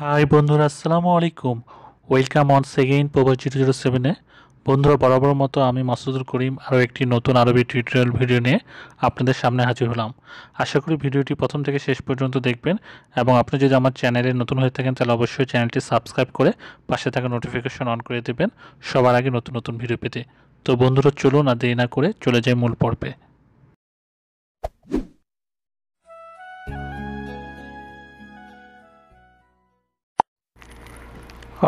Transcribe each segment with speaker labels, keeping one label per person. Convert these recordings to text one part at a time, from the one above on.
Speaker 1: High বন্ধুরা, আসসালামু আলাইকুম। ওয়েলকাম অনস এগেইন প্রভাস 007-এ। বন্ধুরা, বরাবর মতো আমি মাসুদুল করিম আরও একটি নতুন আরবি টিউটোরিয়াল ভিডিও নিয়ে আপনাদের সামনে হাজির হলাম। আশা করি ভিডিওটি প্রথম থেকে শেষ পর্যন্ত দেখবেন, এবং আপনি যদি আমার চ্যানেলে নতুন হয়ে থাকেন তাহলে অবশ্যই চ্যানেলটি সাবস্ক্রাইব করে পাশে থাকা নোটিফিকেশন অন করে দেবেন সবার আগে নতুন নতুন ভিডিও পেতে। তো বন্ধুরা, চলুন আর দেরি না করে চলে যাই মূল পর্বে।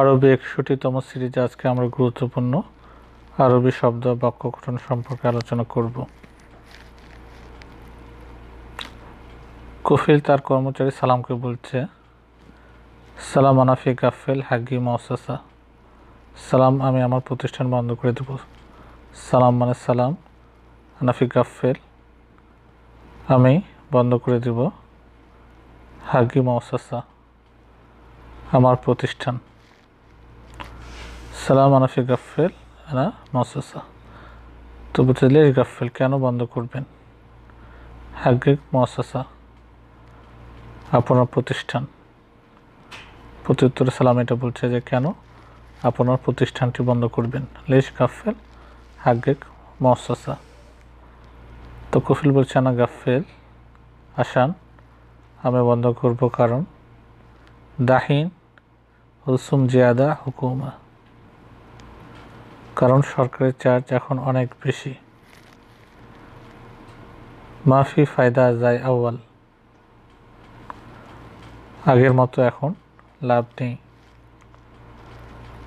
Speaker 1: আরবি 61তম সিরিজে আজকে আমরা গুরুত্বপূর্ণ আরবি শব্দ বাক্য গঠন সম্পর্কে আলোচনা করব। কফিল তার কর্মচারী সালামকে বলছে, সালাম আনাফি গাফেল হাগি মৌসাসা। সালাম, আমি আমার প্রতিষ্ঠান বন্ধ করে দেব। সালাম মানে সালাম, আনাফি গাফেল আমি বন্ধ করে দেব, হাগি মৌসাসা আমার প্রতিষ্ঠান। সালাম আনাফি গাফেল আনা মৌসাসা। তো বলছে লেশ গাফেল, কেন বন্ধ করবেন? হাগিক মৌসাসা আপনার প্রতিষ্ঠান। প্রত্যুত্তরে সালাম এটা বলছে যে কেন আপনার প্রতিষ্ঠানটি বন্ধ করবেন। লেশ গাফেল হাগিক মৌসাসা। তো কফিল বলছে আনা গাফেল আসান, আমি বন্ধ করব কারণ দাহিন রুসুম জিয়াদা হুকুমা, কারণ সরকারের চার্জ এখন অনেক বেশি। মাফি ফায়দা যায় আউয়াল, আগের মতো এখন লাভ নেই।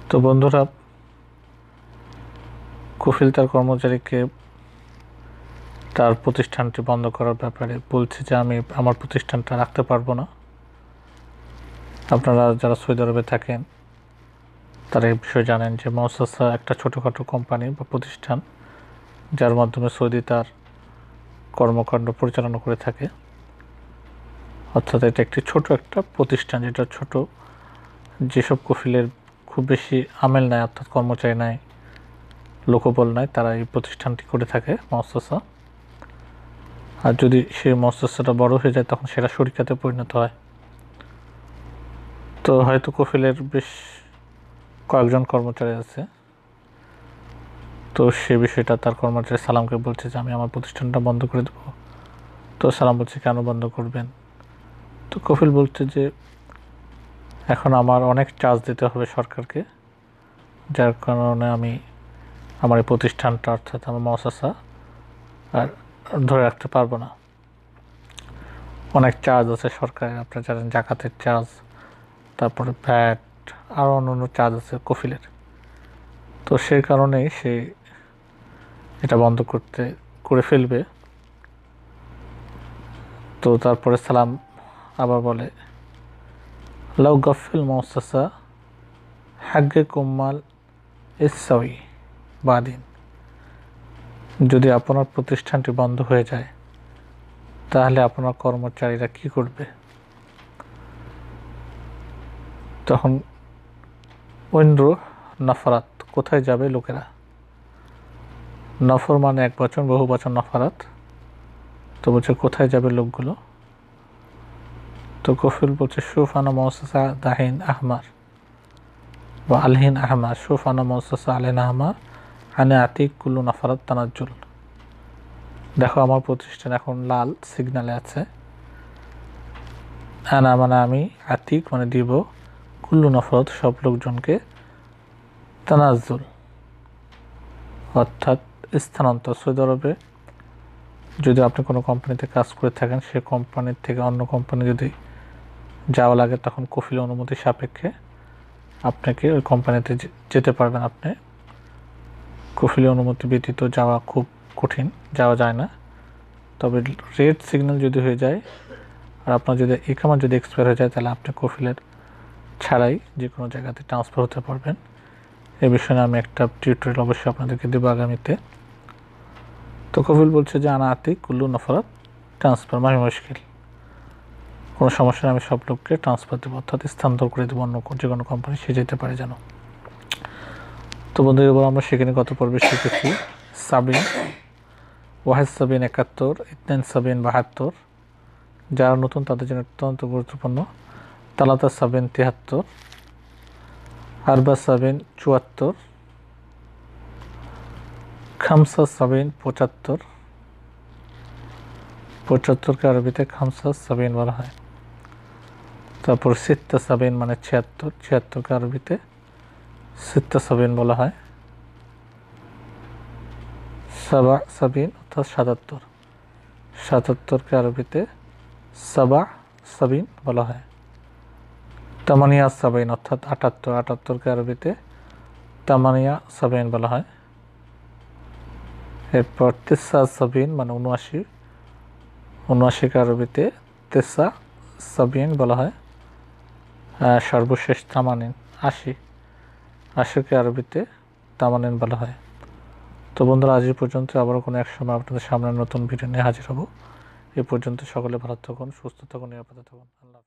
Speaker 1: তো বন্ধুরা, কফিল তার কর্মচারীকে তার প্রতিষ্ঠানটি বন্ধ করার ব্যাপারে বলছে যে আমি আমার প্রতিষ্ঠানটা রাখতে পারবো না। আপনারা যারা সৌদি আরবে থাকেন তারা এই বিষয়ে জানেন যে মৌসাসা একটা ছোটোখাটো কোম্পানি বা প্রতিষ্ঠান, যার মাধ্যমে সৌদি তার কর্মকাণ্ড পরিচালনা করে থাকে। অর্থাৎ এটা একটি ছোট একটা প্রতিষ্ঠান, যেটা ছোট, যেসব কফিলের খুব বেশি আমেল নেয়, অর্থাৎ কর্মচারী নেয়, লোকবল নেয়, তারা এই প্রতিষ্ঠানটি করে থাকে মৌসাসা। আর যদি সেই মৌসাসাটা বড় হয়ে যায় তখন সেটা শরিকাতে পরিণত হয়। তো হয়তো কফিলের বেশ কয়েকজন কর্মচারী আছে, তো সে বিষয়টা তার কর্মচারী সালামকে বলছে যে আমি আমার প্রতিষ্ঠানটা বন্ধ করে দেবো। তো সালাম বলছে কেন বন্ধ করবেন? তো কফিল বলছে যে এখন আমার অনেক চার্জ দিতে হবে সরকারকে, যার কারণে আমি আমার এই প্রতিষ্ঠানটা অর্থাৎ আমার মৌসাসা আর ধরে রাখতে পারবো না। অনেক চার্জ আছে সরকারের, আপনারা জানেন জাকাতের চার্জ, তারপরে ভ্যাট, আরও অন্য চার্জ আছে কফিলের। তো সেই কারণেই সে এটা বন্ধ করে ফেলবে। তো তারপরে সালাম আবার বলে, লাউ গাফিল মৌসাসা হাগ্গে কুম্মাল ইসাউই বাদিন, যদি আপনার প্রতিষ্ঠানটি বন্ধ হয়ে যায় তাহলে আপনার কর্মচারীরা কি করবে? তখন ঐন্দ্র নফরাত, কোথায় যাবে লোকেরা? নফর মানে এক বচন, বহু বচন নফরাত। তো বলছে কোথায় যাবে লোকগুলো? তো কফিল বলছে সুফানা মৌসাসা দাহিন আহমার বা আলহিন আহমার, সুফানা মৌসাসা আলহিন আহমার আনে আতিক কুল্লু নফরাত তানাজ্জুল। দেখো আমার প্রতিষ্ঠান এখন লাল সিগনালে আছে। আনা মানে আমি, আতিক মানে দিব, কুল্লু নফরত সব লোকজনকে, তানাজ্জুল অর্থাৎ স্থানান্তর। সৌদি আরবে যদি আপনি কোনো কোম্পানিতে কাজ করে থাকেন, সে কোম্পানির থেকে অন্য কোম্পানি যদি যাওয়া লাগে তখন কফিল অনুমতি সাপেক্ষে আপনাকে ওই কোম্পানিতে যেতে পারবেন আপনি। কফিলের অনুমতি ব্যতীত যাওয়া খুব কঠিন, যাওয়া যায় না। তবে রেড সিগন্যাল যদি হয়ে যায় আর আপনার যদি ইকামা যদি এক্সপায়ার হয়ে যায় তাহলে আপনি কফিলের ছাড়াই যে কোনো জায়গাতে ট্রান্সফার হতে পারবেন। এ বিষয়ে আমি একটা টিউটোরিয়াল অবশ্যই আপনাদেরকে দেবো আগামীতে। তো কফিল বলছে যে আনা আতিক কুল্লু নফরাত ট্রান্সফার মাহি মুশকিল, কোনো সমস্যা নেই, আমি সব লোককে ট্রান্সফার দেবো, অর্থাৎ স্থানান্তর করে দেবো অন্য যে কোনো কোম্পানি, সে যেতে পারে যেন। তো বন্ধুরা, এবার আমরা সেখানে গত পর্বে শিখেছি সাবিন, ওয়াহেদ সাবিন 71, ইতনাইন সাবিন 72। যারা নতুন তাদের জন্য অত্যন্ত গুরুত্বপূর্ণ। তালাতা সাবিন 73, আরবা সাবিন 74, খামসা সাবিন 75, 75কে আরবিতে খামসা সাবিন বলা হয়। তারপর সিত্তা সাবিন মানে 76, 76কে আরবিতে সিত্তা সাবিন বলা হয়। সাবা সাবিন অর্থাৎ 77, 77কে আরবিতে সাবা সাবিন বলা হয়। তামানিয়া সাবিন অর্থাৎ 78, 78কে আরবিতে তামানিয়া সাবিন বলা হয়। এরপর তিসা সাবিন মানে 79, 79কে আরবিতে তিসা সাবিন বলা হয়। সর্বশেষ তামানিন 80, 80কে আরবিতে তামানিন বলা হয়। তো বন্ধুরা, আজ এই পর্যন্ত। আবারও কোনো এক সময় আপনাদের সামনে নতুন ভিডিও নিয়ে হাজির হব। এ পর্যন্ত সকলে ভালো থাকুন, সুস্থ থাকুন, নিরাপদে থাকুন। আল্লাহ।